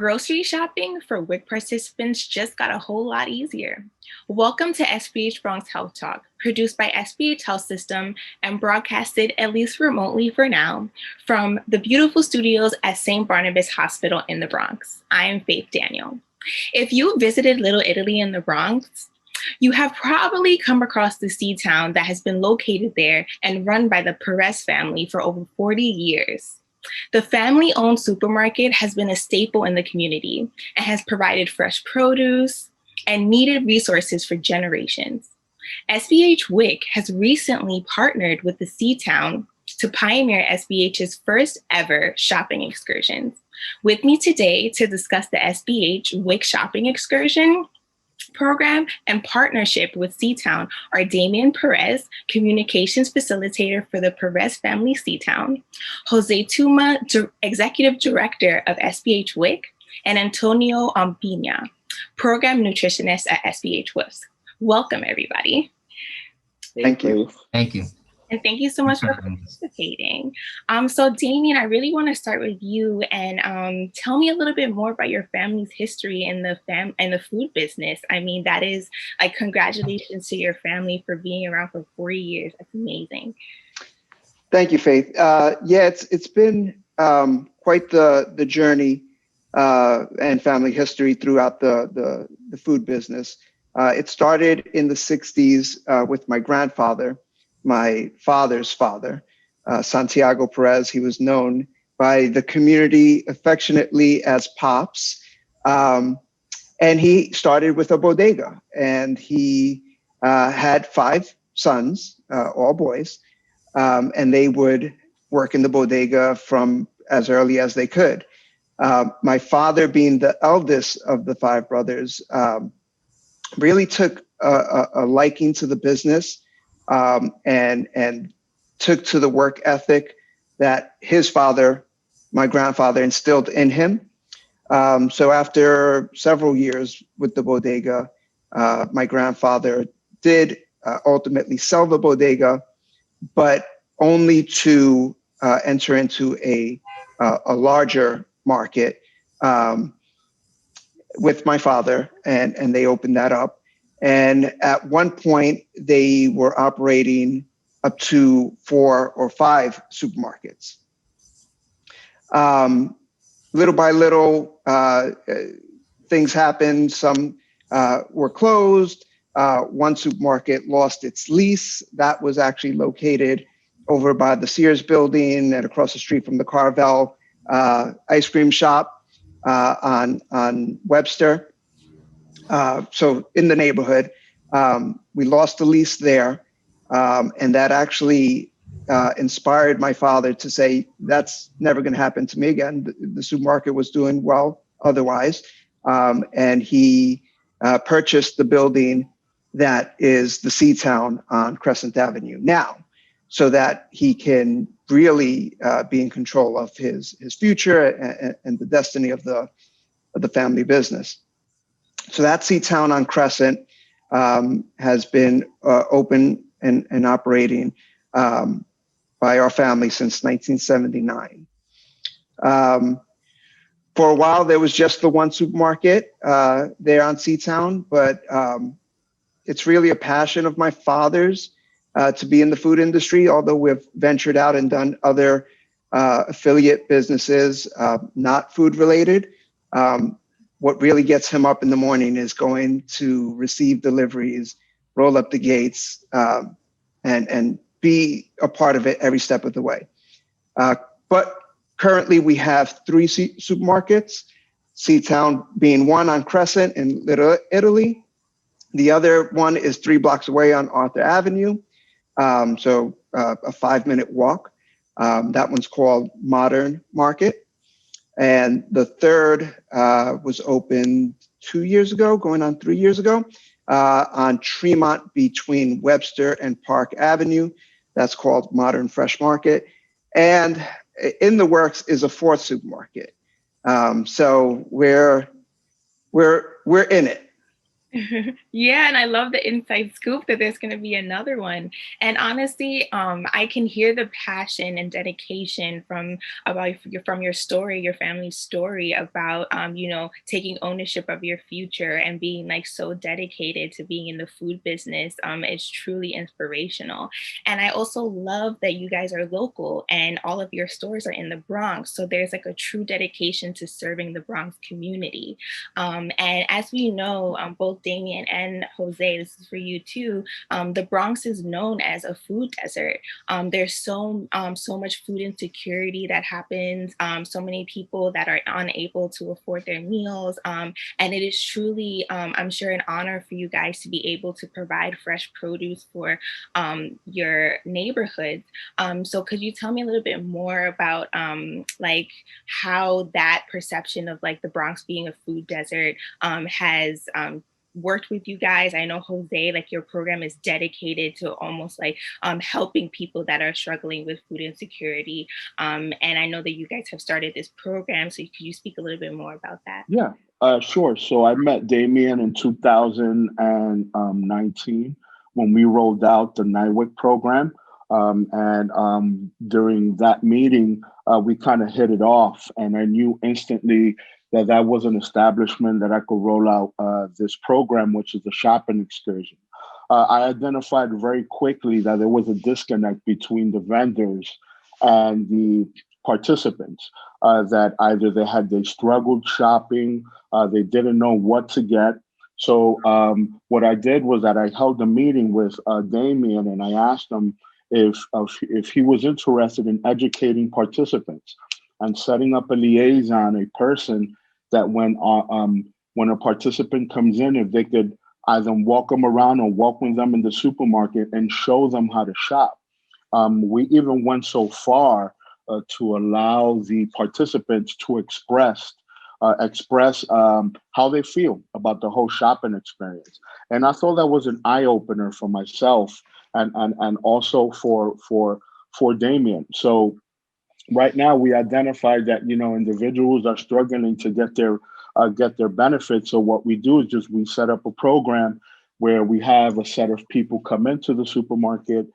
Grocery shopping for WIC participants just got a whole lot easier. Welcome to SBH Bronx Health Talk, produced by SBH Health System and broadcasted, at least remotely for now, from the beautiful studios at St. Barnabas Hospital in the Bronx. I am Faith Daniel. If you visited Little Italy in the Bronx, you have probably come across the C-Town that has been located there and run by the Perez family for over 40 years. The family-owned supermarket has been a staple in the community and has provided fresh produce and needed resources for generations. SBH WIC has recently partnered with the C-Town to pioneer SBH's first ever shopping excursions. With me today to discuss the SBH WIC shopping excursion program and partnership with C-Town are Damian Perez, Communications Facilitator for the Perez Family C-Town, Jose Tuma, Executive Director of SBH WIC, and Antonio Pina, Program Nutritionist at SBH WIC. Welcome, everybody. Thank you. Thank you. And thank you so much for participating. So Damian, I really want to start with you and tell me a little bit more about your family's history in the food business. I mean, that is like, congratulations to your family for being around for 40 years. That's amazing. Thank you, Faith. Yeah, it's been quite the journey and family history throughout the food business. It started in the 60s with my grandfather, my father's father, Santiago Perez. He was known by the community affectionately as Pops. And he started with a bodega, and he had 5 sons, all boys, and they would work in the bodega from as early as they could. My father, being the eldest of the 5 brothers, really took a liking to the business. And took to the work ethic that his father, my grandfather, instilled in him. So after several years with the bodega, my grandfather did ultimately sell the bodega, but only to enter into a larger market with my father, and they opened that up. And at one point, they were operating up to 4 or 5 supermarkets. Little by little, things happened. Some were closed. One supermarket lost its lease. That was actually located over by the Sears building and across the street from the Carvel ice cream shop on Webster. So in the neighborhood, we lost the lease there. And that actually inspired my father to say, that's never going to happen to me again. The supermarket was doing well otherwise. And he purchased the building that is the C-Town on Crescent Avenue now, so that he can really be in control of his future and the destiny of the family business. So that C-Town on Crescent has been open and operating by our family since 1979. For a while, there was just the one supermarket there on C-Town, but it's really a passion of my father's to be in the food industry, although we've ventured out and done other affiliate businesses, not food related. What really gets him up in the morning is going to receive deliveries, roll up the gates, and be a part of it every step of the way. But currently we have 3 supermarkets, C-Town being one on Crescent in Little Italy. The other one is 3 blocks away on Arthur Avenue, so a 5-minute walk. That one's called Modern Market. And the third was opened 2 years ago, going on 3 years ago, on Tremont between Webster and Park Avenue. That's called Modern Fresh Market. And in the works is a 4th supermarket. So we're in it. Yeah, and I love the inside scoop that there's going to be another one. And honestly, I can hear the passion and dedication from your story, your family's story about taking ownership of your future and being like so dedicated to being in the food business. It's truly inspirational. And I also love that you guys are local and all of your stores are in the Bronx. So there's like a true dedication to serving the Bronx community. And as we know, both Damien and Jose, this is for you too. The Bronx is known as a food desert. There's so much food insecurity that happens. So many people that are unable to afford their meals, and it is truly, I'm sure, an honor for you guys to be able to provide fresh produce for your neighborhoods. So could you tell me a little bit more about like how that perception of like the Bronx being a food desert has worked with you guys? I know Jose, like your program is dedicated to almost like helping people that are struggling with food insecurity. And I know that you guys have started this program. So could you speak a little bit more about that? Yeah, sure. So I met Damien in 2019 when we rolled out the NIWIC program. And during that meeting, we kind of hit it off. And I knew instantly that that was an establishment that I could roll out this program, which is the shopping excursion. I identified very quickly that there was a disconnect between the vendors and the participants, that either they struggled shopping, they didn't know what to get. So what I did was that I held a meeting with Damien, and I asked him if he was interested in educating participants and setting up a liaison, a person that when a participant comes in, if they could either walk them around or walk with them in the supermarket and show them how to shop. We even went so far to allow the participants to express how they feel about the whole shopping experience. And I thought that was an eye opener for myself and also for Damien. So right now we identified that individuals are struggling to get their benefits. So what we do is just we set up a program where we have a set of people come into the supermarket.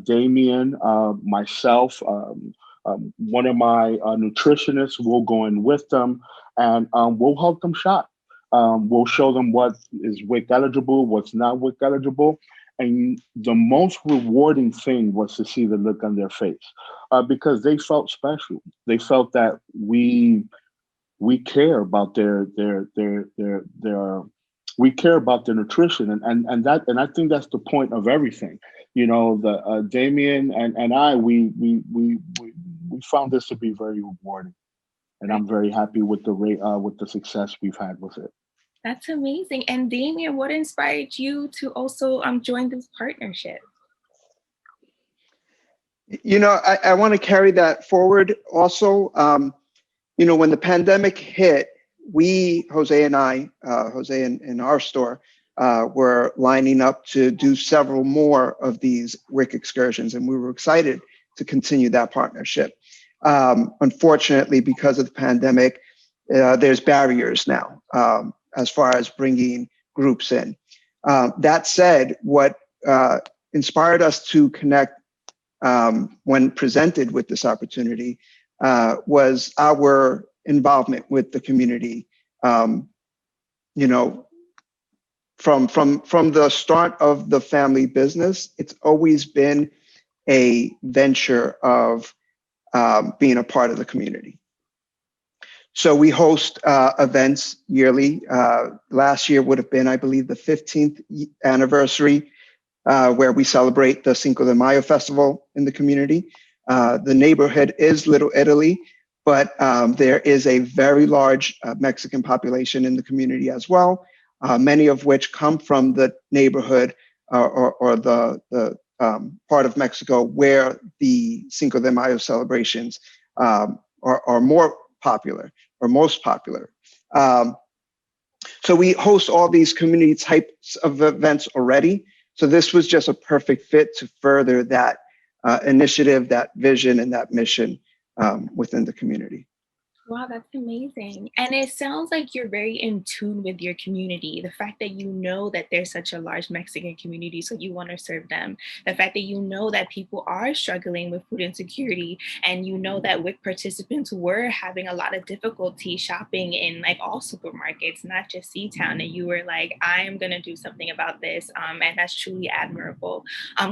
Damien, myself, one of my nutritionists will go in with them, and we'll help them shop. We'll show them what is WIC eligible, what's not WIC eligible. And the most rewarding thing was to see the look on their face, because they felt special. They felt that we care about their we care about their nutrition, and I think that's the point of everything. The Damien and I we found this to be very rewarding, and I'm very happy with the success we've had with it. That's amazing. And Damien, what inspired you to also join this partnership? I want to carry that forward also. When the pandemic hit, Jose and I, Jose in our store, were lining up to do several more of these WIC excursions, and we were excited to continue that partnership. Unfortunately, because of the pandemic, there's barriers now as far as bringing groups in. That said, what inspired us to connect when presented with this opportunity was our involvement with the community. From the start of the family business, it's always been a venture of being a part of the community. So we host events yearly. Last year would have been, I believe, the 15th anniversary, where we celebrate the Cinco de Mayo festival in the community. The neighborhood is Little Italy, but there is a very large Mexican population in the community as well, many of which come from the neighborhood or the part of Mexico where the Cinco de Mayo celebrations are more popular or most popular. So we host all these community types of events already. So this was just a perfect fit to further that initiative, that vision, and that mission within the community. Wow, that's amazing. And it sounds like you're very in tune with your community. The fact that you know that there's such a large Mexican community, so you want to serve them. The fact that you know that people are struggling with food insecurity, and you know that WIC participants were having a lot of difficulty shopping in like all supermarkets, not just C-Town. And you were like, I am going to do something about this. And that's truly admirable.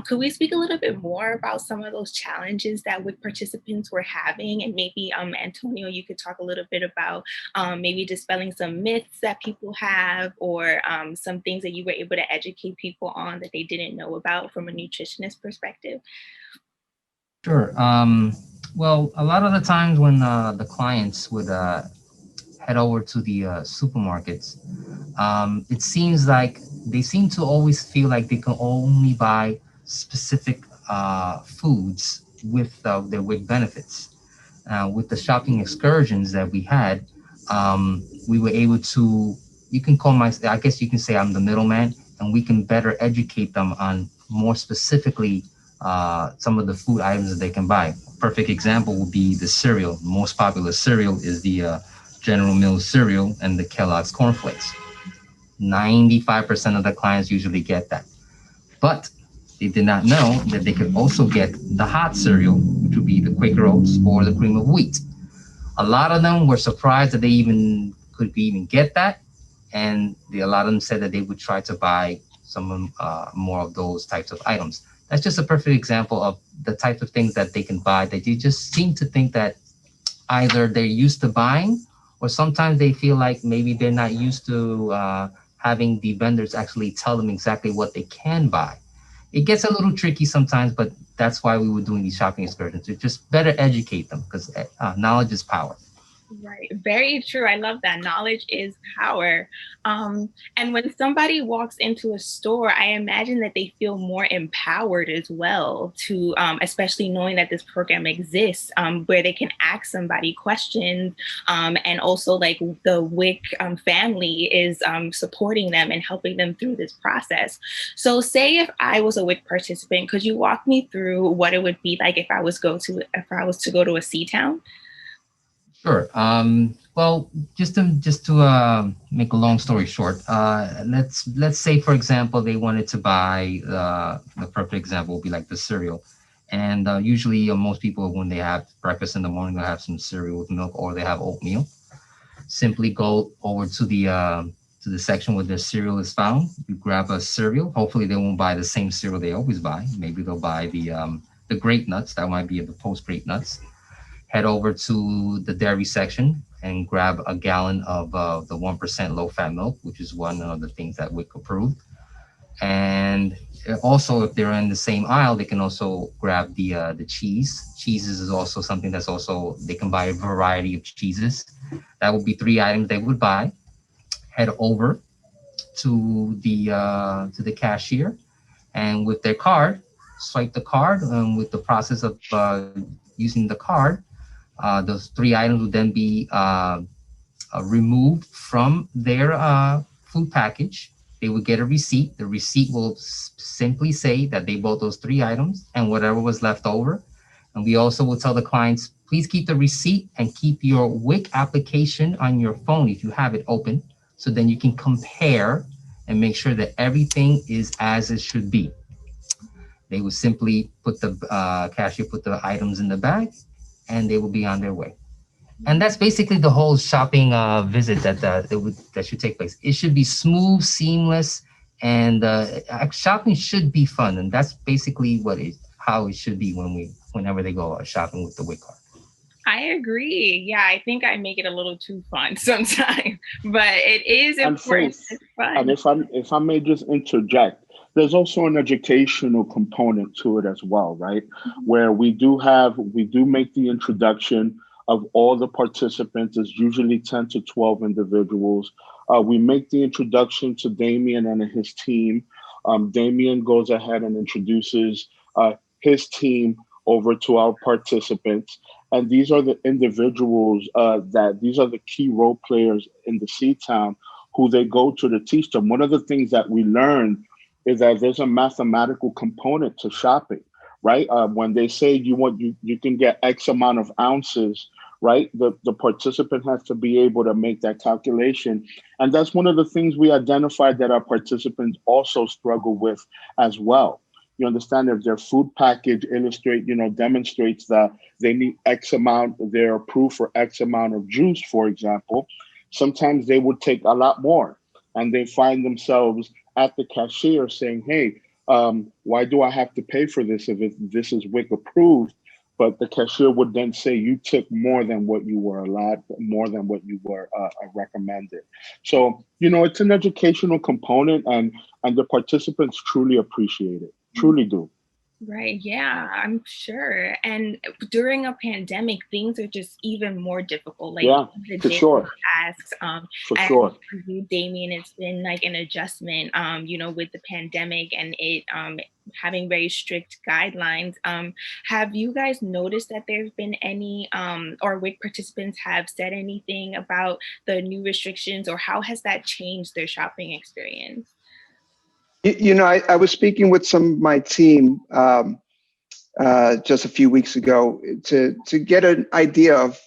Could we speak a little bit more about some of those challenges that WIC participants were having? And maybe, Antonio, you could talk a little bit about maybe dispelling some myths that people have, or some things that you were able to educate people on that they didn't know about from a nutritionist perspective. Sure. Well, a lot of the times when the clients would head over to the supermarkets, it seems like they seem to always feel like they can only buy specific foods with their WIC benefits. With the shopping excursions that we had, we were able to, you can call I guess you can say I'm the middleman, and we can better educate them on more specifically some of the food items that they can buy. A perfect example would be the cereal. The most popular cereal is the General Mills cereal and the Kellogg's cornflakes. 95% of the clients usually get that. But they did not know that they could also get the hot cereal, which would be the Quaker Oats or the cream of wheat. A lot of them were surprised that they could even get that. And a lot of them said that they would try to buy some more of those types of items. That's just a perfect example of the types of things that they can buy that they just seem to think that either they're used to buying, or sometimes they feel like maybe they're not used to having the vendors actually tell them exactly what they can buy. It gets a little tricky sometimes, but that's why we were doing these shopping excursions, to just better educate them, because knowledge is power. Right. Very true. I love that. Knowledge is power. And when somebody walks into a store, I imagine that they feel more empowered as well to, especially knowing that this program exists, where they can ask somebody questions, and also like the WIC family is supporting them and helping them through this process. So say if I was a WIC participant, could you walk me through what it would be like if I was to go to a C-Town? Sure. Well, just to make a long story short, let's say, for example, they wanted to buy the perfect example would be like the cereal, and usually most people, when they have breakfast in the morning, they'll have some cereal with milk, or they have oatmeal. Simply go over to the section where the cereal is found. You grab a cereal. Hopefully, they won't buy the same cereal they always buy. Maybe they'll buy the grape nuts. That might be the post grape nuts. Head over to the dairy section and grab a gallon of the 1% low-fat milk, which is one of the things that WIC approved. And also, if they're in the same aisle, they can also grab the cheese. Cheeses is also something that's also, they can buy a variety of cheeses. That would be 3 items they would buy. Head over to the cashier, and with their card, swipe the card, and with the process of using the card, those 3 items would then be removed from their food package. They would get a receipt. The receipt will simply say that they bought those 3 items and whatever was left over. And we also will tell the clients, please keep the receipt and keep your WIC application on your phone if you have it open, so then you can compare and make sure that everything is as it should be. They would simply put the cashier put the items in the bag, and they will be on their way. And that's basically the whole shopping visit that should take place. It should be smooth, seamless, and shopping should be fun. And that's basically how it should be whenever they go shopping with the WIC card. I agree. Yeah, I think I make it a little too fun sometimes, but it is important. It's fun. And if I may just interject, there's also an educational component to it as well, right? Mm-hmm. Where we do make the introduction of all the participants. It's usually 10 to 12 individuals. We make the introduction to Damian and his team. Damian goes ahead and introduces his team over to our participants. And these are the individuals these are the key role players in the C-Town who they go to teach them. One of the things that we learned is that there's a mathematical component to shopping, right? When they say you can get X amount of ounces, right? The participant has to be able to make that calculation. And that's one of the things we identified that our participants also struggle with as well. You understand, if their food package demonstrates that they need X amount, they're approved for X amount of juice, for example, sometimes they would take a lot more, and they find themselves at the cashier saying, hey, why do I have to pay for this if this is WIC approved? But the cashier would then say you took more than what you were allowed, more than what you were recommended. So, it's an educational component, and the participants truly appreciate it, truly do. Right. Yeah, I'm sure. And during a pandemic, things are just even more difficult. Like Yeah, the for daily sure. tasks. For And sure. for you, Damien, it's been like an adjustment, with the pandemic and it having very strict guidelines. Have you guys noticed that there's been any or WIC participants have said anything about the new restrictions, or how has that changed their shopping experience? I was speaking with some of my team just a few weeks ago to get an idea of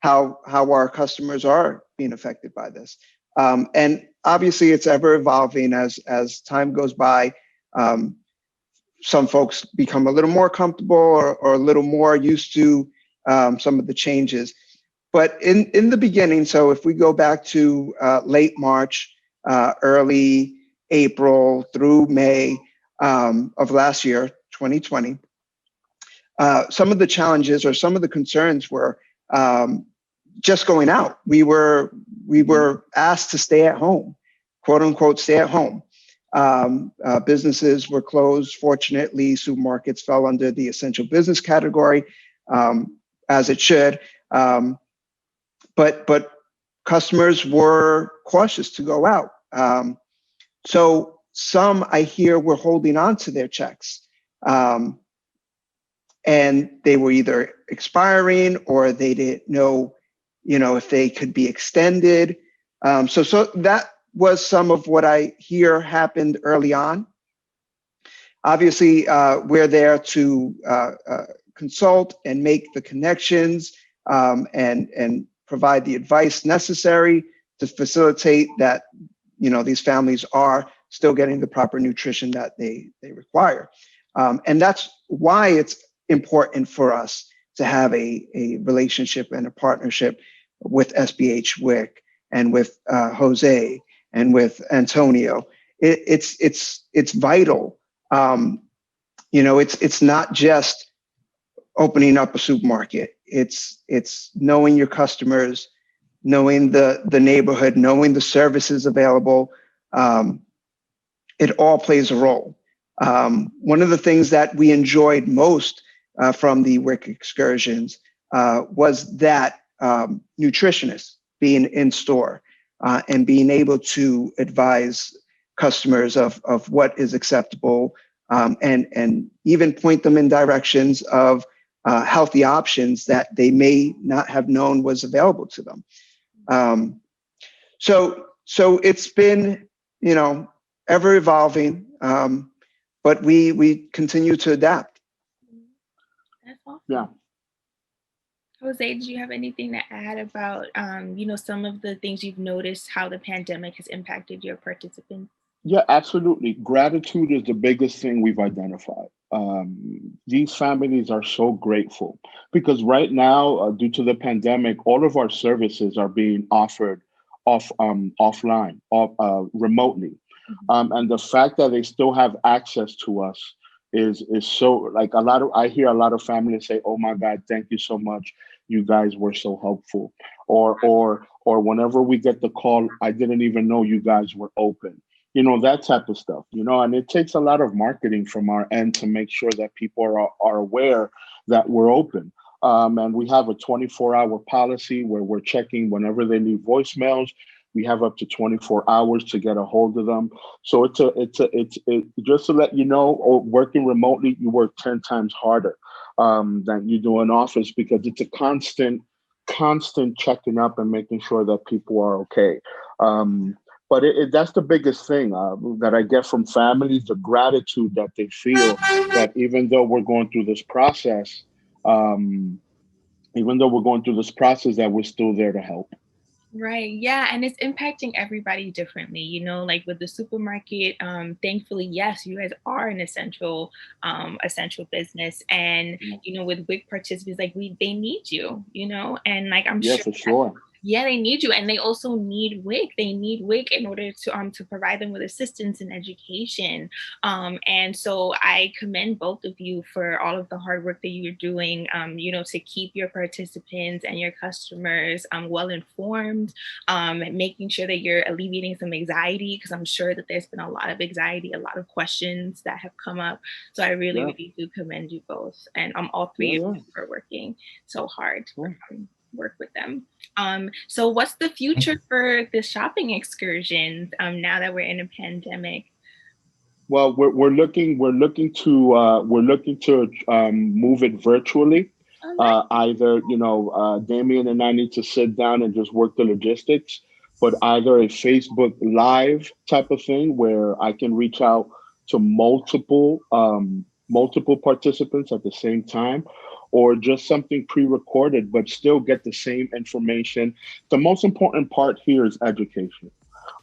how our customers are being affected by this, and obviously it's ever evolving as time goes by. Some folks become a little more comfortable or a little more used to some of the changes, but in the beginning, so if we go back to late March, early April through May of last year, 2020. Some of the challenges or some of the concerns were just going out. We were asked to stay at home, quote unquote, stay at home. Businesses were closed. Fortunately, supermarkets fell under the essential business category, as it should. But customers were cautious to go out. So some, I hear, were holding on to their checks. And they were either expiring or they didn't know, if they could be extended. So that was some of what I hear happened early on. Obviously, we're there to consult and make the connections and provide the advice necessary to facilitate that, these families are still getting the proper nutrition that they require. And that's why it's important for us to have a relationship and a partnership with SBH WIC and with Jose and with Antonio. It's vital. It's not just opening up a supermarket. It's knowing your customers, knowing the neighborhood, knowing the services available. It all plays a role. One of the things that we enjoyed most from the WIC excursions was that nutritionist being in store and being able to advise customers of what is acceptable and even point them in directions of healthy options that they may not have known was available to them. So it's been, ever evolving, but we continue to adapt. That's awesome. Yeah. Jose, did you have anything to add about, some of the things you've noticed, how the pandemic has impacted your participants? Yeah, absolutely. Gratitude is the biggest thing we've identified. These families are so grateful because right now, due to the pandemic, all of our services are being offered offline, remotely. And the fact that they still have access to us is so, like, I hear a lot of families say, "Oh my God, thank you so much. You guys were so helpful." Or whenever we get the call, "I didn't even know you guys were open." That type of stuff, and it takes a lot of marketing from our end to make sure that people are aware that we're open. And we have a 24-hour policy where we're checking whenever they leave voicemails. We have up to 24 hours to get a hold of them. So it's just to let you know, working remotely, you work 10 times harder than you do in office because it's a constant checking up and making sure that people are okay. But that's the biggest thing that I get from families, the gratitude that they feel that even though we're going through this process, even though we're going through this process, that we're still there to help. Right. Yeah. And it's impacting everybody differently, like with the supermarket. Thankfully, yes, you guys are an essential business. And, with WIC participants, like they need you, and like I'm Yeah, sure for sure. yeah, they need you, and they also need WIC. They need WIC in order to provide them with assistance and education. And so I commend both of you for all of the hard work that you're doing. To keep your participants and your customers well informed, making sure that you're alleviating some anxiety, because I'm sure that there's been a lot of anxiety, a lot of questions that have come up. So I really, really do commend you both, and all three of you for working so hard. Work with them. So what's the future for the shopping excursions now that we're in a pandemic? Well, we're looking to move it virtually. Either Damian and I need to sit down and just work the logistics, but either a Facebook Live type of thing where I can reach out to multiple participants at the same time, or just something pre-recorded, but still get the same information. The most important part here is education.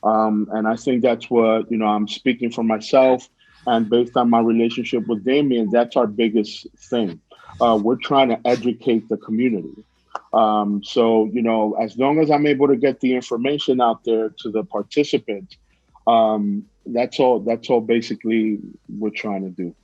And I think that's what, I'm speaking for myself, and based on my relationship with Damian, that's our biggest thing. We're trying to educate the community. So, as long as I'm able to get the information out there to the participants, that's all basically we're trying to do.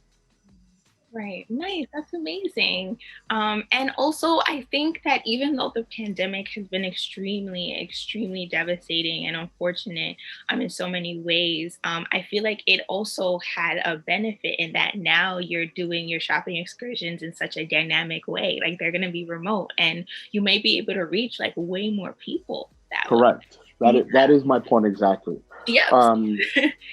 Right. Nice. That's amazing. And also, I think that even though the pandemic has been extremely, extremely devastating and unfortunate in so many ways, I feel like it also had a benefit in that now you're doing your shopping excursions in such a dynamic way. Like they're going to be remote, and you may be able to reach like way more people that way. Correct. That is my point exactly. Yeah.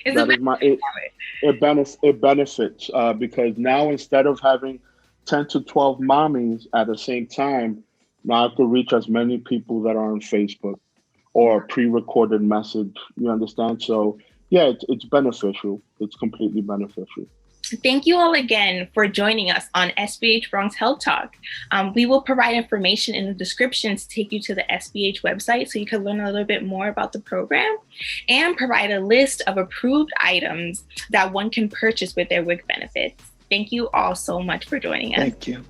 It benefits because now instead of having 10 to 12 mommies at the same time, now I could reach as many people that are on Facebook or a pre-recorded message. You understand? So yeah, it's beneficial. It's completely beneficial. Thank you all again for joining us on SBH Bronx Health Talk. We will provide information in the description to take you to the SBH website so you can learn a little bit more about the program, and provide a list of approved items that one can purchase with their WIC benefits. Thank you all so much for joining us. Thank you.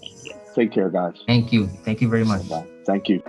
Thank you. Take care, guys. Thank you. Thank you very much. Bye. Thank you.